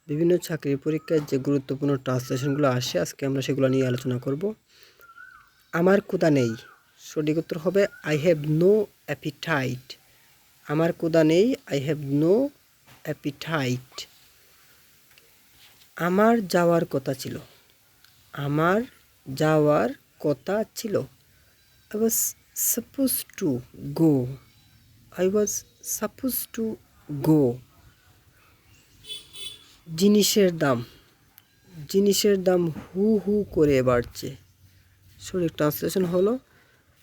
বিভিন্ন চাকরির পরীক্ষায় যে গুরুত্বপূর্ণ ট্রান্সলেশনগুলো আসে আজকে আমরা সেগুলো নিয়ে আলোচনা করব। আমার ক্ষুধা নেই, সঠিক উত্তর হবে আই হ্যাভ নো অ্যাপিটাইট। আমার ক্ষুধা নেই, আই হ্যাভ নো অ্যাপিটাইট। আমার যাওয়ার কথা ছিল, আমার যাওয়ার কথা ছিল। I was supposed to go. I was supposed to go. জিনিসের দাম, জিনিসের দাম হু হু করে বাড়ছে। সঠিক ট্রান্সলেশন হলো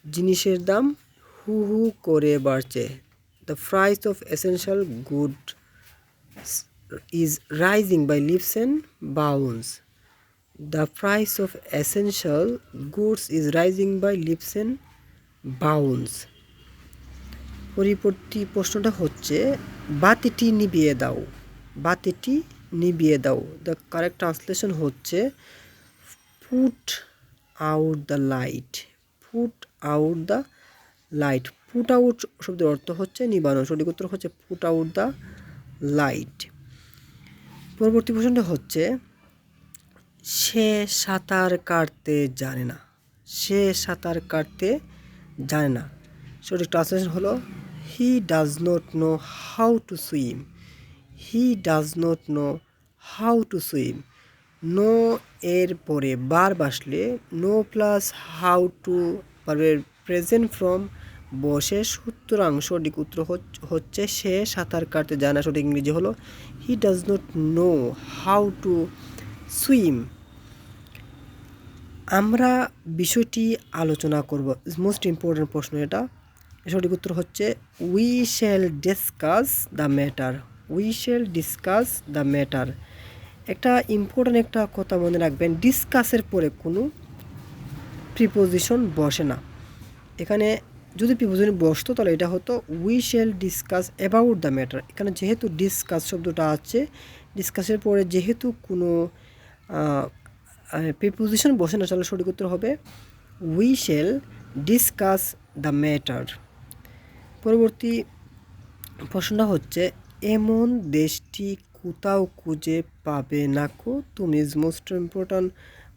জিনিসের দাম হু হু করে বাড়ছে। The price of essential good is rising by leaps and bounds. The price of essential goods is rising by leaps and bounds. পরবর্তী প্রশ্নটা হচ্ছে বাতিটি নিভিয়ে দাও, বাতিটি নিভিয়ে দাও। দ্য কারেক্ট ট্রান্সলেশন হচ্ছে put out the light, put out the light. Put out শব্দের অর্থ হচ্ছে নিবানো, সঠিক উত্তর হচ্ছে পুট আউট দ্য লাইট। পরবর্তী প্রশ্নটা হচ্ছে সে সাঁতার কাটতে জানে না, সে সাঁতার কাটতে জানে না। সঠিক ট্রান্সলেশন হলো he does not know how to swim, he does not know how to swim. Know এর পরে বার বসলে নো প্লাস হাউ টু পারবে প্রেজেন্ট ফর্ম বসে, সুতরাং সঠিক উত্তর হচ্ছে সে সাঁতার কাটতে জানে না। সঠিক ইংরেজি হলো he does not know how to swim. আমরা বিষয়টি আলোচনা করব, মোস্ট ইম্পর্টেন্ট প্রশ্ন এটা। সঠিক উত্তর হচ্ছে we shall discuss the matter, we shall discuss the matter. একটা ইম্পর্টেন্ট একটা কথা মনে রাখবেন, ডিসকাসের পরে কোনো প্রিপোজিশন বসে না। এখানে যদি প্রিপোজিশন বসতো তাহলে এটা হতো we shall discuss about the matter. এখানে যেহেতু ডিসকাস শব্দটা আছে, ডিসকাসের পরে যেহেতু কোনো প্রিপোজিশন বসে না, তাহলে সঠিক উত্তর হবে we shall discuss the matter. পরবর্তী প্রশ্নটা হচ্ছে এমন দেশটি কোথাও খুঁজে পাবে না কো তুমি। মোস্ট ইম্পর্ট্যান্ট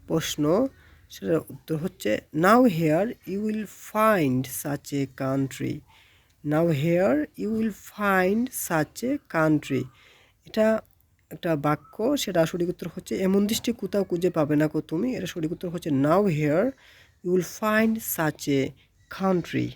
প্রশ্ন, সেটার উত্তর হচ্ছে nowhere you will find such a country, nowhere you will find such a country. এটা একটা বাক্য, সেটা সঠিক উত্তর হচ্ছে এমন দেশটি কোথাও খুঁজে পাবে না কো তুমি। এটা সঠিক উত্তর হচ্ছে nowhere you will find such a country.